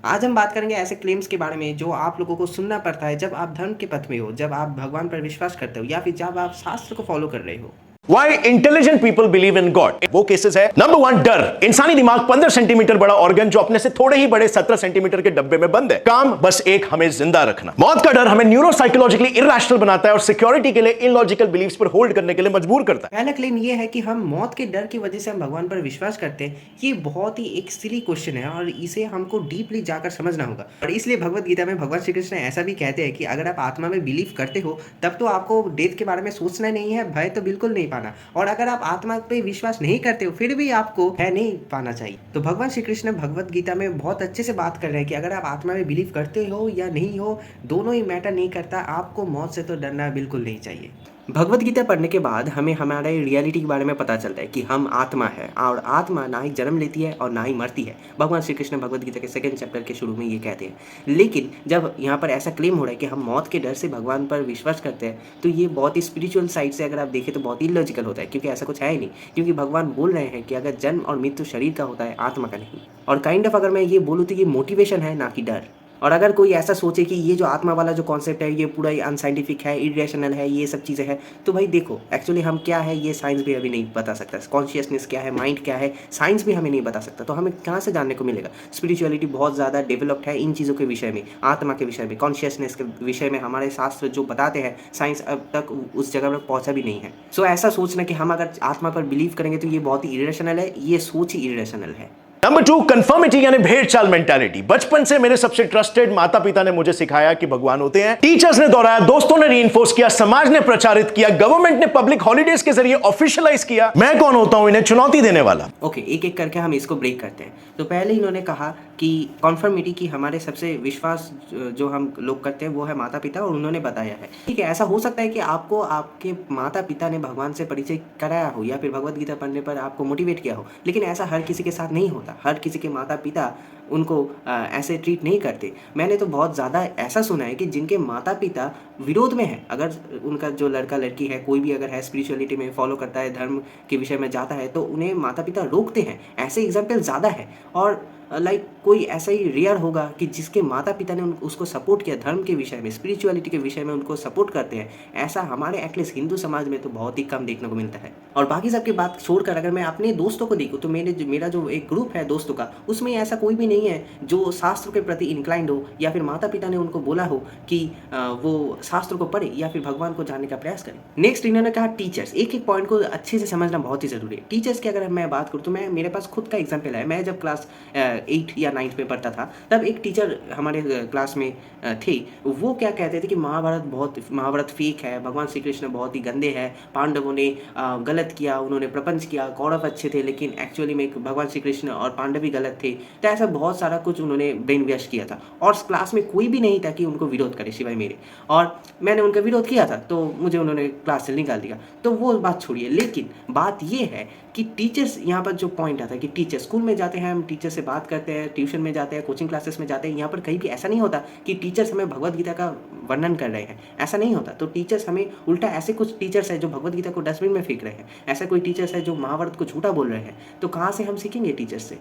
आज हम बात करेंगे ऐसे क्लेम्स के बारे में जो आप लोगों को सुनना पड़ता है जब आप धर्म के पथ में हो, जब आप भगवान पर विश्वास करते हो या फिर जब आप शास्त्र को फॉलो कर रहे हो। Why intelligent people believe in God? वो केसेस है। नंबर 1, डर। इंसानी दिमाग 15 सेंटीमीटर बड़ा ऑर्गन जो अपने से थोड़े ही बड़े 17 सेंटीमीटर के डब्बे में बंद है। काम बस एक, हमें जिंदा रखना। मौत का डर हमें न्यूरोसाइकोलॉजिकली इरैशनल बनाता है और सिक्योरिटी के लिए इलॉजिकल बिलीफ्स पर होल्ड करने के लिए मजबूर करता है। पहला क्लेम ये है कि हम मौत के डर की वजह से हम भगवान पर विश्वास करते हैं। ये बहुत ही एक सिली क्वेश्चन है और इसे हमको डीपली जाकर समझना होगा। और इसलिए भगवत गीता में भगवान श्री कृष्ण ऐसा भी कहते हैं कि अगर आप आत्मा में बिलीव करते हो तब तो आपको डेथ के बारे में सोचना नहीं है, भय तो बिल्कुल नहीं पाना। और अगर आप आत्मा पे विश्वास नहीं करते हो फिर भी आपको भय नहीं पाना चाहिए। तो भगवान श्री कृष्ण भगवत गीता में बहुत अच्छे से बात कर रहे हैं कि अगर आप आत्मा में बिलीव करते हो या नहीं हो, दोनों ही मैटर नहीं करता। आपको मौत से तो डरना बिल्कुल नहीं चाहिए। भगवत गीता पढ़ने के बाद हमें हमारे रियलिटी के बारे में पता चलता है कि हम आत्मा है और आत्मा ना ही जन्म लेती है और ना ही मरती है। भगवान श्री कृष्ण भगवत गीता के 2nd चैप्टर के शुरू में ये कहते हैं। लेकिन जब यहाँ पर ऐसा क्लेम हो रहा है कि हम मौत के डर से भगवान पर विश्वास करते हैं तो ये बहुत ही स्पिरिचुअल साइड से अगर आप देखें तो बहुत ही इलॉजिकल होता है, क्योंकि ऐसा कुछ है ही नहीं। क्योंकि भगवान बोल रहे हैं कि अगर जन्म और मृत्यु शरीर का होता है, आत्मा का नहीं। और काइंड ऑफ अगर मैं ये बोलूँ तो ये मोटिवेशन है, ना कि डर। और अगर कोई ऐसा सोचे कि ये जो आत्मा वाला जो कॉन्सेप्ट है ये पूरा ही अनसाइंटिफिक है, इरेशनल है, ये सब चीज़ें हैं, तो भाई देखो एक्चुअली हम क्या है ये साइंस भी अभी नहीं बता सकता। कॉन्शियसनेस क्या है, माइंड क्या है, साइंस भी हमें नहीं बता सकता। तो हमें कहाँ से जानने को मिलेगा? स्पिरिचुअलिटी बहुत ज़्यादा डेवलप्ड है इन चीज़ों के विषय में, आत्मा के विषय में, कॉन्शियसनेस के विषय में। हमारे शास्त्र जो बताते हैं, साइंस अब तक उस जगह पर पहुँचा भी नहीं है। सो ऐसा सोचना कि हम अगर आत्मा पर बिलीव करेंगे तो ये बहुत ही इरेशनल है, ये सोच ही इरेशनल है। नंबर 2, कंफर्मिटी यानी भेड़ चाल मेंटालिटी। बचपन से मेरे सबसे ट्रस्टेड माता पिता ने मुझे सिखाया कि भगवान होते हैं, टीचर्स ने दोहराया, दोस्तों ने रीइंफोर्स किया, समाज ने प्रचारित किया, गवर्नमेंट ने पब्लिक हॉलीडेज के जरिए ऑफिशियलाइज किया। मैं कौन होता हूं इन्हें चुनौती देने वाला? ओके, एक एक करके हम इसको ब्रेक करते हैं। तो पहले इन्होंने कहा कि कॉन्फर्मिटी की हमारे सबसे विश्वास जो हम लोग करते हैं वो है माता पिता, और उन्होंने बताया है। ठीक है, ऐसा हो सकता है कि आपको आपके माता पिता ने भगवान से परिचय कराया हो या फिर भगवत गीता पढ़ने पर आपको मोटिवेट किया हो, लेकिन ऐसा हर किसी के साथ नहीं होता। हर किसी के माता पिता उनको ऐसे ट्रीट नहीं करते। मैंने तो बहुत ज़्यादा ऐसा सुना है कि जिनके माता पिता विरोध में है, अगर उनका जो लड़का लड़की है, कोई भी अगर है स्पिरिचुअलिटी में फॉलो करता है, धर्म के विषय में जाता है, तो उन्हें माता पिता रोकते हैं। ऐसे एग्जाम्पल ज़्यादा है। और लाइक कोई ऐसा ही रेयर होगा कि जिसके माता पिता ने उसको सपोर्ट किया, धर्म के विषय में, स्पिरिचुअलिटी के विषय में उनको सपोर्ट करते हैं। ऐसा हमारे एटलीस्ट हिंदू समाज में तो बहुत ही कम देखने को मिलता है। और बाकी सबकी बात छोड़कर अगर मैं अपने दोस्तों को देखूँ तो मेरा जो एक ग्रुप है दोस्तों का, उसमें ऐसा कोई भी नहीं है जो शास्त्र के प्रति इंक्लाइंड हो या फिर माता पिता ने उनको बोला हो कि वो शास्त्र को पढ़े या फिर भगवान को जानने का प्रयास करें। नेक्स्ट इन्होंने कहा टीचर्स। एक एक पॉइंट को अच्छे से समझना बहुत ही ज़रूरी है। टीचर्स की अगर मैं बात करूँ तो मेरे पास खुद का एग्जाम्पल है। मैं जब क्लास 8 या 9th में पढ़ता था तब एक टीचर हमारे क्लास में थे। वो क्या कहते थे कि महाभारत फेक है, भगवान श्री कृष्ण बहुत ही गंदे हैं, पांडवों ने गलत किया, उन्होंने प्रपंच किया, कौरव अच्छे थे लेकिन एक्चुअली में भगवान श्री कृष्ण और पांडव भी गलत थे। तो ऐसा बहुत सारा कुछ उन्होंने ब्रेन वॉश किया था और क्लास में कोई भी नहीं था कि उनको विरोध करे सिवाय मेरे। और मैंने उनका विरोध किया था तो मुझे उन्होंने क्लास से निकाल दिया। तो वो बात छोड़िए, लेकिन बात ये है कि टीचर्स, यहाँ पर जो पॉइंट आता है कि टीचर स्कूल में जाते हैं, हम टीचर से बात करते हैं, ट्यूशन में जाते हैं, कोचिंग क्लासेस में जाते हैं, यहाँ पर कहीं भी ऐसा नहीं होता कि टीचर्स हमें भगवत गीता का वर्णन कर रहे हैं। ऐसा नहीं होता। तो टीचर्स हमें उल्टा, ऐसे कुछ टीचर्स हैं जो भगवत गीता को डस्टबिन में फेंक रहे हैं, ऐसा कोई टीचर्स है जो महाभारत को झूठा बोल रहे हैं। तो कहाँ से हम सीखेंगे टीचर्स से?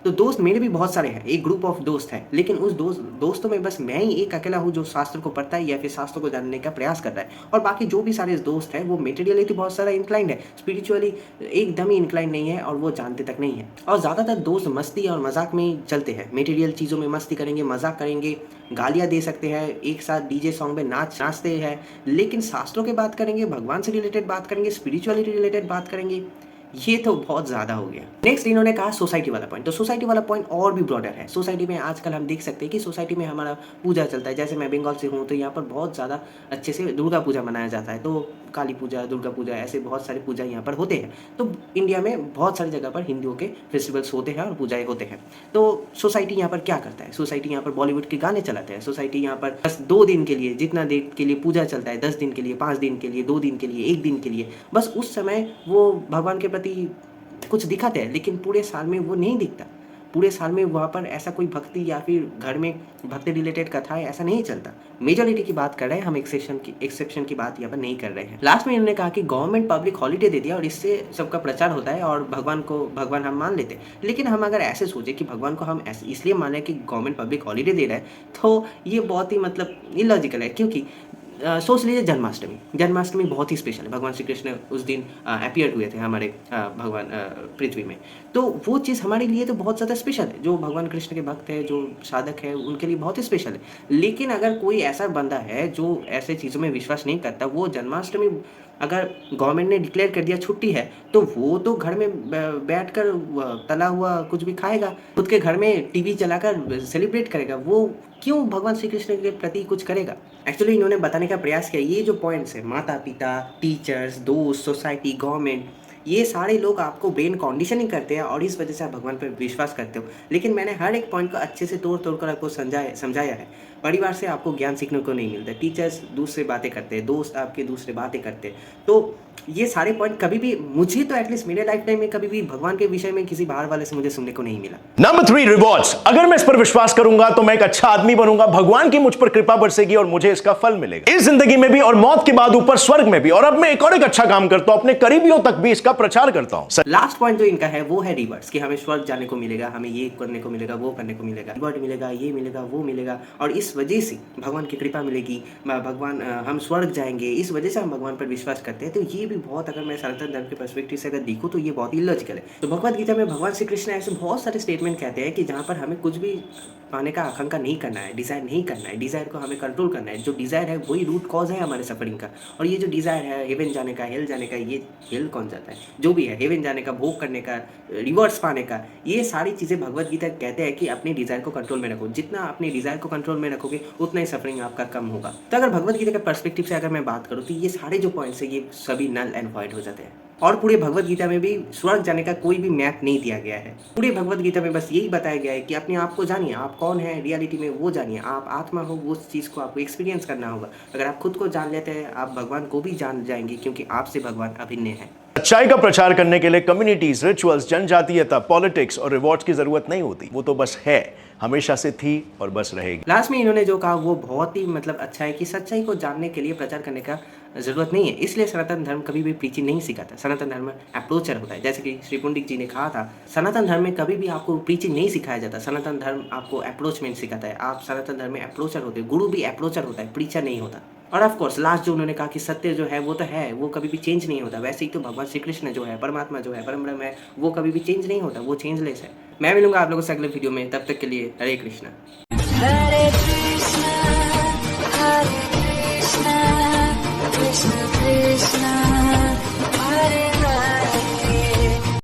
तो दोस्त मेरे भी बहुत सारे हैं, एक ग्रुप ऑफ दोस्त है, लेकिन उस दोस्तों में बस मैं ही एक अकेला हूँ जो शास्त्र को पढ़ता है या फिर शास्त्र को जानने का प्रयास कर रहा है। और बाकी जो भी सारे दोस्त हैं वो मेटेरियलिटी बहुत सारा इंक्लाइंड है, स्पिरिचुअली एकदम ही इंक्लाइंड नहीं है और वो जानते तक नहीं है। और ज़्यादातर दोस्त मस्ती और मजाक में चलते हैं, मेटेरियल चीज़ों में मस्ती करेंगे, मजाक करेंगे, गालियाँ दे सकते हैं, एक साथ डीजे सॉन्ग में नाचते हैं, लेकिन शास्त्रों की बात करेंगे, भगवान से रिलेटेड बात करेंगे, स्पिरिचुअलिटी रिलेटेड बात करेंगे, ये तो बहुत ज़्यादा हो गया। नेक्स्ट इन्होंने कहा सोसाइटी वाला पॉइंट। तो सोसाइटी वाला पॉइंट और भी ब्रॉडर है। सोसाइटी में आजकल हम देख सकते हैं कि सोसाइटी में हमारा पूजा चलता है। जैसे मैं बंगाल से हूँ तो यहाँ पर बहुत ज़्यादा अच्छे से दुर्गा पूजा मनाया जाता है। तो काली पूजा, दुर्गा पूजा, ऐसे बहुत सारे पूजा यहाँ पर होते हैं। तो इंडिया में बहुत सारी जगह पर हिंदुओं के फेस्टिवल्स होते हैं और पूजाएँ होते हैं। तो सोसाइटी यहाँ पर क्या करता है? सोसाइटी यहाँ पर बॉलीवुड के गाने चलाते हैं। सोसाइटी यहाँ पर बस 2 दिन के लिए, जितना देर के लिए पूजा चलता है, 10 दिन के लिए, 5 दिन के लिए, 2 दिन के लिए, 1 दिन के लिए, बस उस समय वो भगवान के प्रति कुछ दिखाते हैं, लेकिन पूरे साल में वो नहीं दिखता। पूरे साल में वहाँ पर ऐसा कोई भक्ति या फिर घर में भक्ति रिलेटेड कथा है ऐसा नहीं चलता। मेजॉरिटी की बात कर रहे हैं हम, एक्सेप्शन की बात यहाँ पर नहीं कर रहे हैं। लास्ट में इन्होंने कहा कि गवर्नमेंट पब्लिक हॉलीडे दे दिया और इससे सबका प्रचार होता है और भगवान हम मान लेते हैं। लेकिन हम अगर ऐसे सोचे कि भगवान को हम ऐसे इसलिए माने कि गवर्नमेंट पब्लिक हॉलीडे दे रहा है, तो ये बहुत ही मतलब इलॉजिकल है। क्योंकि सोच लीजिए जन्माष्टमी बहुत ही स्पेशल है। भगवान श्री कृष्ण उस दिन अपीयर हुए थे हमारे भगवान पृथ्वी में, तो वो चीज़ हमारे लिए तो बहुत ज़्यादा स्पेशल है। जो भगवान कृष्ण के भक्त है, जो साधक है, उनके लिए बहुत ही स्पेशल है। लेकिन अगर कोई ऐसा बंदा है जो ऐसे चीज़ों में विश्वास नहीं करता, वो जन्माष्टमी अगर गवर्नमेंट ने डिक्लेयर कर दिया छुट्टी है, तो वो तो घर में बैठकर तला हुआ कुछ भी खाएगा, खुद के घर में टीवी चलाकर सेलिब्रेट करेगा। वो क्यों भगवान श्री कृष्ण के प्रति कुछ करेगा? एक्चुअली इन्होंने बताने का प्रयास किया, ये जो पॉइंट्स है, माता पिता, टीचर्स, दोस्त, सोसाइटी, गवर्नमेंट, ये सारे लोग आपको ब्रेन कंडीशनिंग करते हैं और इस वजह से आप भगवान पर विश्वास करते हो। लेकिन मैंने हर एक पॉइंट को अच्छे से तोड़ कर आपको समझाया है। परिवार से आपको ज्ञान सीखने को नहीं मिलता, टीचर्स दूसरे बातें करते हैं, दोस्त आपके दूसरे बातें करते हैं। तो ये सारे पॉइंट कभी भी, मुझे तो एटलीस्ट मेरे लाइफ टाइम में कभी भी भगवान के विषय में किसी बाहर वाले से मुझे सुनने को नहीं मिला। Number 3, rewards. अगर मैं इस पर विश्वास करूंगा तो मैं एक अच्छा आदमी बनूंगा, भगवान की मुझ पर कृपा बरसेगी और मुझे इसका फल मिलेगा, इस जिंदगी में भी और मौत के बाद ऊपर स्वर्ग में भी। और अब मैं एक और अच्छा काम करता हूं, अपने करीबियों तक भी इसका प्रचार करता हूं। लास्ट पॉइंट जो इनका है वो है रिवर्स, कि हमें स्वर्ग जाने को मिलेगा, हमें ये करने को मिलेगा, वो करने को मिलेगा, रिवॉर्ड मिलेगा, ये मिलेगा, वो मिलेगा, और इस वजह से भगवान की कृपा मिलेगी, भगवान हम स्वर्ग जाएंगे, इस वजह से हम भगवान पर विश्वास करते हैं। तो ये भी बहुत, अगर मैं सनातन धर्म के पर्सपेक्टिव से अगर देखूँ तो ये बहुत ही इलॉजिकल है। तो भगवद गीता में भगवान श्री कृष्ण ऐसे बहुत सारे स्टेटमेंट कहते हैं कि जहाँ पर हमें कुछ भी पाने का आकांक्षा नहीं करना है, डिज़ायर नहीं करना है, डिज़ायर को हमें कंट्रोल करना है। जो डिज़ायर है वही रूट कॉज है हमारे सफरिंग का। और ये जो डिज़ायर है हेवन जाने का, हेल जाने का, ये हेल कौन जाता है, जो भी है, हेवन जाने का, भोग करने का, रिवॉर्ड्स पाने का, ये सारी चीज़ें भगवद गीता कहते हैं कि अपने डिज़ायर को कंट्रोल में रखो। जितना अपने डिज़ायर को कंट्रोल में रखोगे उतना ही सफरिंग आपका कम होगा। तो अगर भगवद गीता के पर्सपेक्टिव से अगर मैं बात करूँ तो ये सारे जो पॉइंट्स है ये सभी नल एंड वॉइड हो जाते हैं। और पूरे भगवद गीता में भी स्वर्ग जाने का कोई भी मैप नहीं दिया गया है। पूरे भगवद गीता में बस यही बताया गया है कि अपने आप को जानिए, आप कौन है रियलिटी में वो जानिए, आप आत्मा हो, वो चीज़ को आपको एक्सपीरियंस करना होगा। अगर आप खुद को जान लेते हैं, आप भगवान को भी जान जाएंगे, क्योंकि आपसे भगवान अभिन्न है। सच्चाई का प्रचार करने के लिए कम्युनिटीज, रिचुअल्स, जनजातीयता, पॉलिटिक्स और रिवॉर्ड्स की जरूरत नहीं होती। वो तो बस है, हमेशा से थी और बस रहेगी। लास्ट में इन्होंने जो कहा वो बहुत ही मतलब अच्छा है कि सच्चाई को जानने के लिए प्रचार करने का ज़रूरत नहीं है। इसलिए सनातन धर्म कभी भी प्रीचिंग नहीं सिखाता। सनातन धर्म अप्रोचर होता है। जैसे कि श्री पुंडित जी ने कहा था, सनातन धर्म में कभी भी आपको प्रीचिंग नहीं सिखाया जाता। सनातन धर्म आपको अप्रोचमेंट सिखाता है। आप सनातन धर्म में अप्रोचर होते हैं, गुरु भी अप्रोचर होता है, प्रीचर नहीं होता। और ऑफ कोर्स लास्ट जो उन्होंने कहा कि सत्य जो है वो तो है, वो कभी भी चेंज नहीं होता। वैसे ही तो भगवान श्री कृष्ण जो है, परमात्मा जो है, परम ब्रह्म है, वो कभी भी चेंज नहीं होता, वो चेंजलेस है। मैं मिलूंगा आप लोगों से अगले वीडियो में, तब तक के लिए हरे कृष्णा।